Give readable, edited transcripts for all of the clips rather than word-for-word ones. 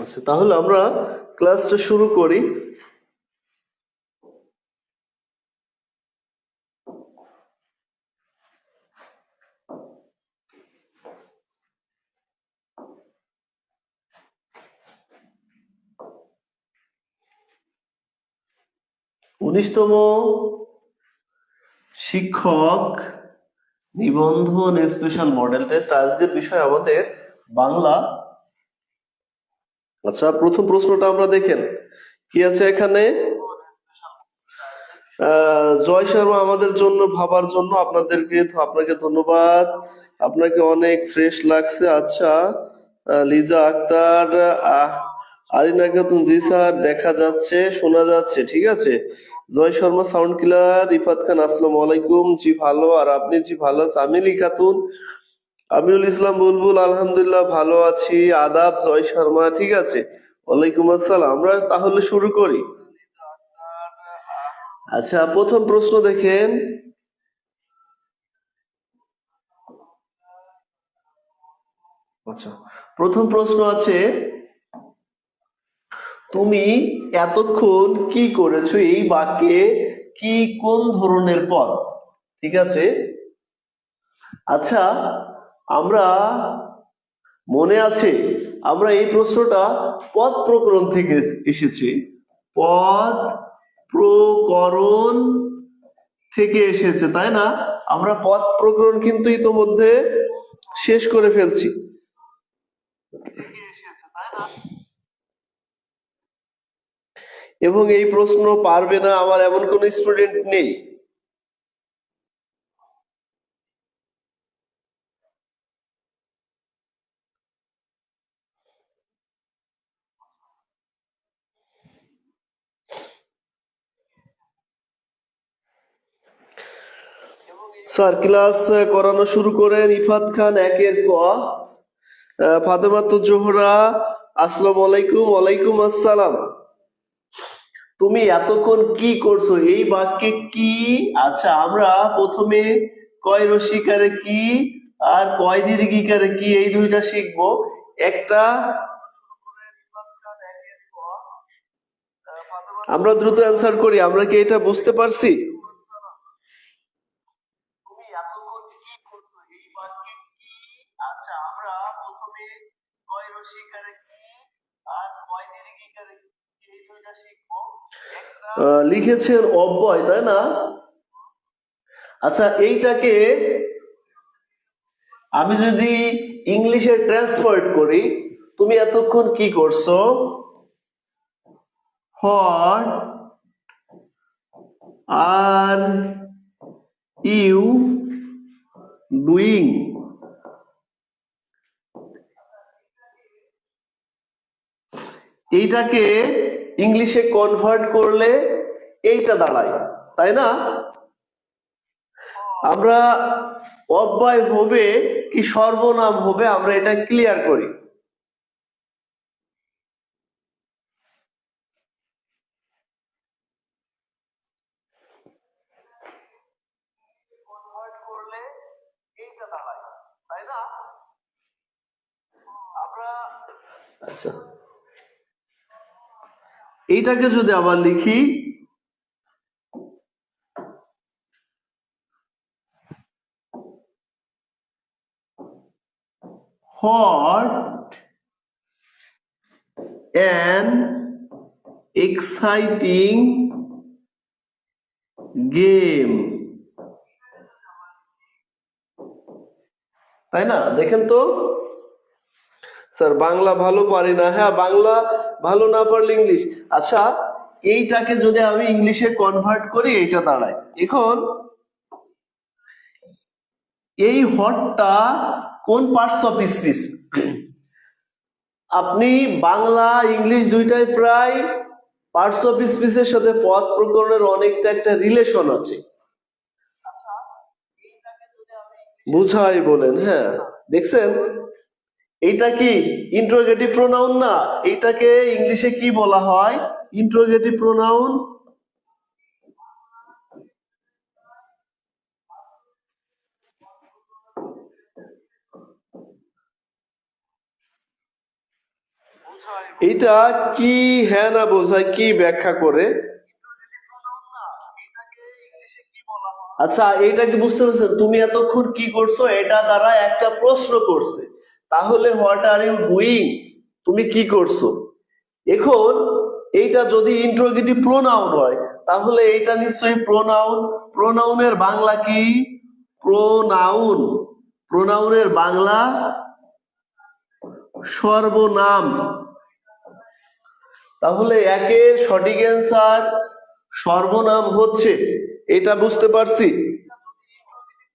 আচ্ছা, তাহলে আমরা ক্লাসটা শুরু করি। উনিশতম শিক্ষক নিবন্ধন স্পেশাল মডেল টেস্ট। আজকের বিষয় আমাদের বাংলা। আচ্ছা, প্রথম প্রশ্নটা আমরা দেখেন কি আছে এখানে। জয় শর্মা আমাদের জন্য ভাবার জন্য আপনাকে ধন্যবাদ। আপনাকে অনেক ফ্রেশ লাগছে। আচ্ছা, লিজা আক্তার, আরিনা খাতুন, জি স্যার, দেখা যাচ্ছে, শোনা যাচ্ছে, ঠিক আছে। জয় শর্মা সাউন্ড ক্লিয়ার। রিফাত খান, আসসালামু আলাইকুম। জি ভালো, আর আপনি? জি ভালো আছে। আমিলি খাতুন, আমিরুল ইসলাম বুলবুল, আলহামদুলিল্লাহ ভালো আছি। আদাব জয় শর্মা, ঠিক আছে। ওয়ালাইকুম আসসালাম। আমরা তাহলে শুরু করি। আচ্ছা, প্রথম প্রশ্ন দেখেন। আচ্ছা, প্রথম প্রশ্ন আছে, তুমি এতক্ষণ কি করেছো? এই বাক্যে কি কোন ধরনের পদ? ঠিক আছে। আচ্ছা, আমরা মনে আছে আমরা এই প্রশ্নটা পদ প্রকরণ থেকে এসেছি। পদ প্রকরণ থেকে এসেছে, তাই না? আমরা পদ প্রকরণ কিন্তু ইতোমধ্যে শেষ করে ফেলছি। এবং এই প্রশ্ন পারবে না আমার এমন কোন স্টুডেন্ট নেই। স্যার, ক্লাস করানো শুরু করেন। ইফাত খান, একের ক। ফাতেমা জোহরা, আসসালামু আলাইকুম। ওয়ালাইকুম আসসালাম। তুমি এতক্ষণ কি করছো? এই বাক্যে কি? আচ্ছা, আমরা প্রথমে কয় রসিকারে কি আর কয় দীর্ঘিকারে কি, এই দুইটা শিখবো। একটা আমরা দ্রুত অ্যান্সার করি। আমরা কি এটা বুঝতে পারছি? লিখেছেন অব্যয়, তাই না? আচ্ছা, এইটাকে আমি যদি ইংলিশে ট্রান্সফার করি, তুমি এতক্ষণ কি করছো? What are you doing? এইটাকে ইংলিশে কনভার্ট করলে এইটা দাঁড়ায়, তাই না? আমরা অব্যয় হবে কি সর্বনাম হবে, আমরা এটা ক্লিয়ার করি। আচ্ছা, এইটাকে যদি আবার লিখি, what an exciting game, তাই না? দেখেন তো স্যার, বাংলা ভালো পারি না। হ্যাঁ, বাংলা ভালো না পারলে ইংলিশ। আচ্ছা, এইটাকে যদি আমি ইংলিশে কনভার্ট করি, এইটা দাঁড়ায়। এখন এই হটটা কোন পার্টস অফ স্পিচ? আপনি বাংলা ইংলিশ দুইটাই প্রায় পার্টস অফ স্পিচের সাথে পদ প্রকরণের অনেকটা একটা রিলেশন আছে। বুঝাই বলেন, হ্যাঁ। দেখছেন, এইটা কি ইন্ট্রোগেটিভ প্রোনাউন না? এইটাকে ইংলিশে কি বলা হয়? Interrogative pronoun. এটা কি হ্যাঁ না বোঝায়, কি ব্যাখ্যা করে? আচ্ছা, এইটা কি বুঝতে পারছেন? তুমি এতক্ষণ কি করছো, এটা দ্বারা একটা প্রশ্ন করছে, তাহলে হোয়াট আর ইউ ডুইং, তুমি কি করছো। এখন এইটা যদি ইন্টারোগেটিভ প্রোনাউন হয়, তাহলে এইটা নিশ্চয়ই প্রোনাউন। প্রোনাউনের বাংলা কি? প্রোনাউন। প্রোনাউনের বাংলা সর্বনাম। তাহলে একের সঠিক অ্যান্সার সর্বনাম হচ্ছে, এটা বুঝতে পারছি।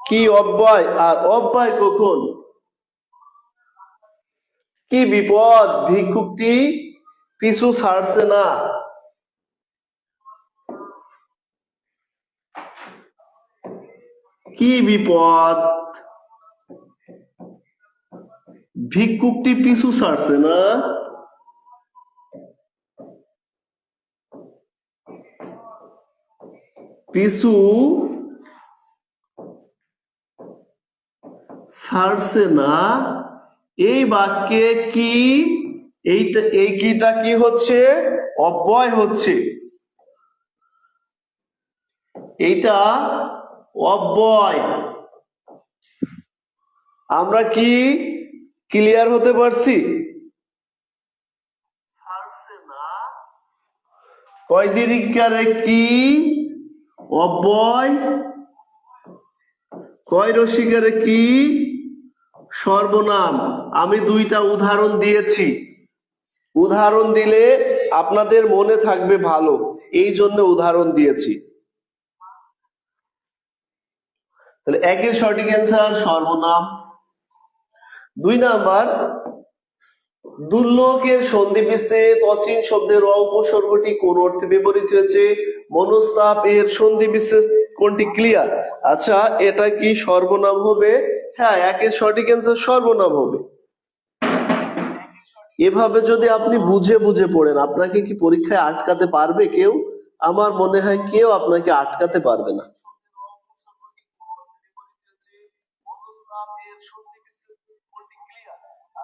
কি অব্যয়, আর অব্যয় কখন? কি বিপদ, ভিক্ষুকটি পিছু ছাড়ছে না। কি বিপদ, ভিক্ষুকটি পিছু ছাড়ছে না। পিছু ছাড়ছে না, এই বাক্যে কি, এইটা এই কিটা কি হচ্ছে? অব্যয় হচ্ছে। এইটা অব্যয়। আমরা কি ক্লিয়ার হতে পারছি? কয় দীর্ঘিকারে কি অব্যয়, কয় রসিকারে কি সর্বনাম। আমি দুইটা উদাহরণ দিয়েছি, উদাহরণ দিলে আপনাদের মনে থাকবে ভালো, এই জন্য উদাহরণ দিয়েছি। তাহলে একের সঠিক অ্যান্সার সর্বনাম। 2 নাম্বার, দুর্লোকের সন্ধি বিচ্ছেদ অচিন শব্দের অ উপসর্গটি কোন অর্থে ব্যবহৃত হয়েছে? মনস্তাপ এর সন্ধি বিচ্ছেদ কোনটি? ক্লিয়ার। আচ্ছা, এটা কি সর্বনাম হবে? হ্যাঁ, একের সঠিক অ্যান্সার সর্বনাম হবে। এভাবে যদি আপনি বুঝে বুঝে পড়েন, আপনাকে কি পরীক্ষায় আটকাতে পারবে কেউ? আমার মনে হয় কেউ আপনাকে আটকাতে পারবে না।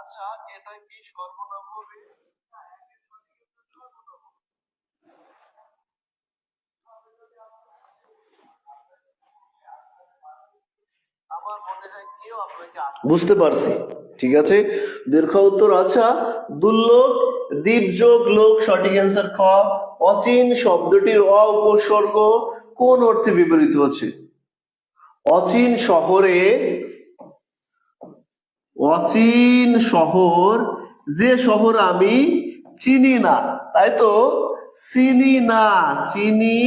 আচ্ছা, এটা কি সর্বনাম হবে? বুঝতে পারছি, ঠিক আছে। দীর্ঘ উত্তর। আচ্ছা, দুর্লোক দ্বীপযোগ লোক, সঠিক অ্যান্সার খ। অচিন শব্দটির অ উপসর্গ কোন অর্থে ব্যবহৃত হচ্ছে? অচিন শহরে, অচিন শহর, যে শহর আমি চিনি না, তাই তো? চিনি না, চিনি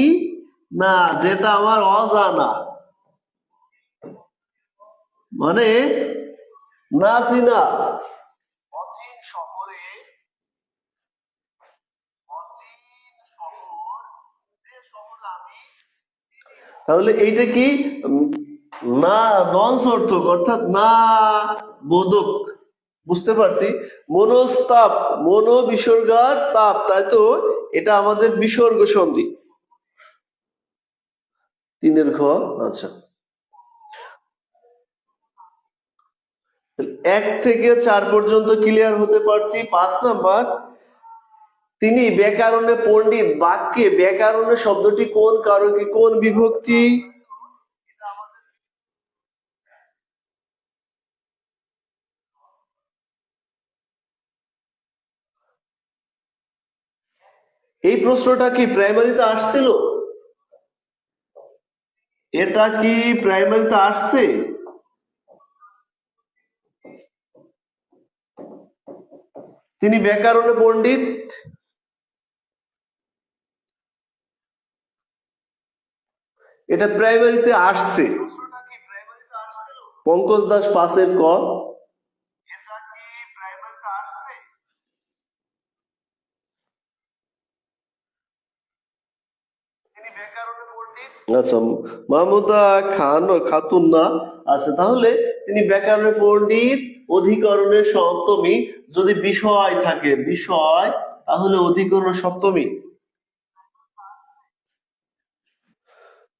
না, যেটা আমার অজানা, মানে না চিনা। অচিন শহরে, অচিন শহর, যে শহর আমি, তাহলে এইটা কি? না ননসর্থক, অর্থাৎ না বোধক। বুঝতে পারছি। মনস্তাপ, মনো বিসর্গার তাপ, তাই তো? এটা আমাদের বিসর্গ সন্ধি। 3 ঘ। আচ্ছা, 1 থেকে 4 পর্যন্ত ক্লিয়ার হতে পারছি। 5 নাম্বার, তিনি ব্যাকরণে পণ্ডিত বাক্যে ব্যাকরণে শব্দটি কোন কারকে, কোন বিভক্তি? এই প্রশ্নটা কি প্রাইমারিতে আসছিল? এটা কি প্রাইমারিতে আসছে? তিনি ব্যাকরণে পণ্ডিত, এটা প্রাইমারিতে আসছে। পঙ্কজ দাস 5 ক। আচ্ছা, মাহমুদা খান ও খাতুন না। আচ্ছা, তাহলে তিনি ব্যাকরণে পণ্ডিত, অধিকরণের সপ্তমী, যদি বিষয় থাকে বিষয়, তাহলে অধিকরণ সপ্তমী।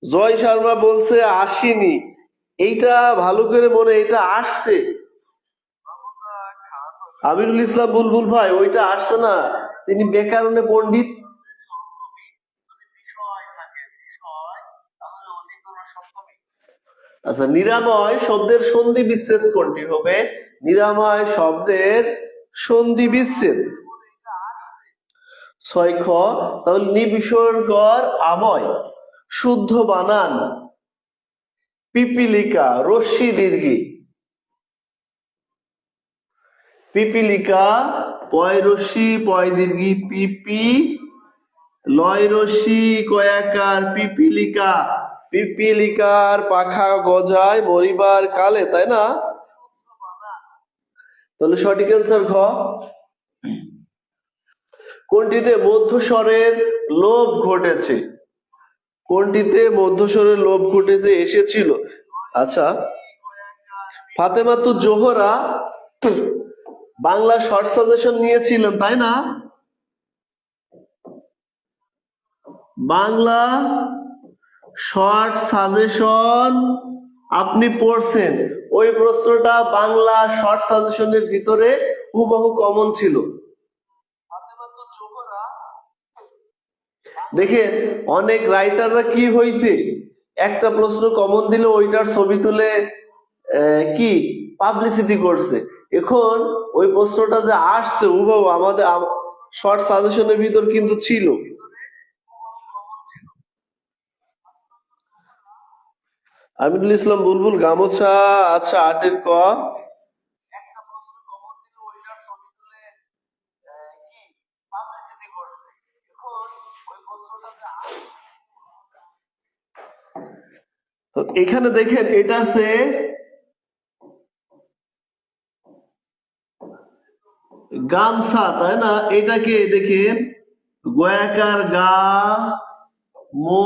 জয় শর্মা বলছে আসেনি, এইটা ভালো করে মনে, এটা আসছে। আমিরুল ইসলাম বুলবুল ভাই, ওইটা আসছে না, তিনি ব্যাকরণে পণ্ডিত। আচ্ছা, নিরাময় শব্দের সন্ধি বিচ্ছেদ কোনটি হবে? নিরাময় শব্দের সন্ধি বিচ্ছেদ 6 খ। তাহলে নিবিসর্গর আময়, শুদ্ধ বানান পিপিলিকা, রস্যি দীর্ঘি। পিপিলিকা, পয় রস্যি পয় দীর্ঘি পিপি, লয় রস্যি কয়াকার পিপিলিকা। পিপিলিকার পাখা গজায় মরিবার কালে, তাই না? তাহলে সঠিক অ্যান্সার ঘ। কোনটিতে মধ্যস্বরের লোপ ঘটেছে? কোনটিতে মধ্যস্বরের লোপ ঘটেছে এসেছিল? আচ্ছা, ফাতেমাতুজ জোহরা বাংলা শর্ট সাজেশন নিয়েছিলেন, তাই না? বাংলা শর্ট সাজেশন আপনি পড়ছেন, ওই প্রশ্নটা বাংলা শর্ট সাজেশনের ভিতরে হুবহু কমন ছিল। দেখেন, অনেক রাইটাররা কি হয়েছে, একটা প্রশ্ন কমন দিলে ওইটার ছবি তুলে কি পাবলিসিটি করছে। এখন ওই প্রশ্নটা যে আসছে হুবহু আমাদের শর্ট সাজেশনের ভিতর কিন্তু ছিল। আমিনুল ইসলাম বুলবুল, গামোছা। আচ্ছা, 8 ক। তো এখানে দেখেন, এটা আছে গামছা, তাই না? এটাকে দেখেন গয়াকার গা মো